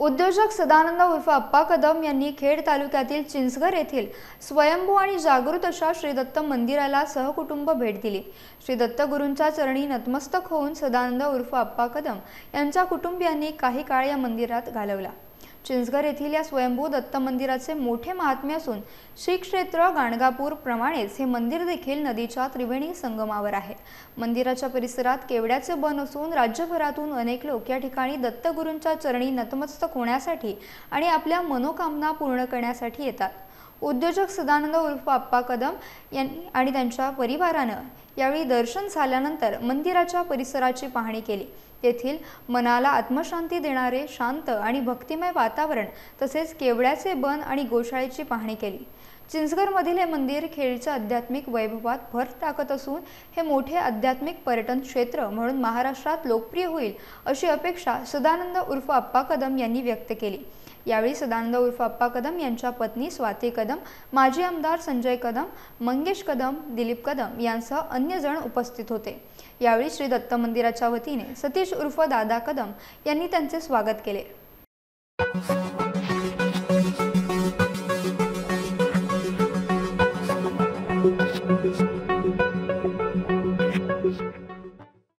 उद्योजक सदानंद उर्फ अप्पा कदम यांनी खेड तालुक्यातील चिंचघर येथील स्वयंभू आणि जागृत अशा श्री दत्त मंदिराला सहकुटुंब भेट दिली। श्री दत्त गुरूंच्या चरणी नतमस्तक होऊन सदानंद उर्फ अप्पा कदम यांच्या कुटुंबियांनी काही काळ या मंदिरात घालवला। चिंचघर येथील या स्वयंभू दत्त मंदिराचे मोठे महात्म्य असून श्री क्षेत्र गाणगापूर प्रमाणेच हे मंदिर देखील नदीच्या त्रिवेणी संगमावर आहे। मंदिराच्या परिसरात केवड्याचे बन असून राज्यभरातून अनेक लोक या ठिकाणी दत्तगुरूंच्या चरणी नतमस्तक होण्यासाठी आणि आपल्या मनोकामना पूर्ण करण्यासाठी येतात। उद्योजक सदानंद उर्फ अप्पा कदम यांनी आणि त्यांच्या परिवारानं यावेळी दर्शन झाल्यानंतर मंदिराच्या परिसराची पाहणी केली। तेथील मनाला आत्मशांती देणारे शांत आणि भक्तिमय वातावरण तसेच केवड्याचे बन आणि गोशाळेची पाहणी केली। चिंचघरमधील हे मंदिर खेडच्या आध्यात्मिक वैभवात भर टाकत असून हे मोठे आध्यात्मिक पर्यटन क्षेत्र म्हणून महाराष्ट्रात लोकप्रिय होईल अशी अपेक्षा सदानंद उर्फ अप्पा कदम यांनी व्यक्त केली। यावेळी सदानंद उर्फ अप्पा कदम यांच्या पत्नी स्वाती कदम, माजी आमदार संजय कदम, मंगेश कदम, दिलीप कदम यांसह अन्य जण उपस्थित होते। यावेळी श्री दत्त मंदिराच्या वतीने सतीश उर्फ दादा कदम यांनी त्यांचे स्वागत केले।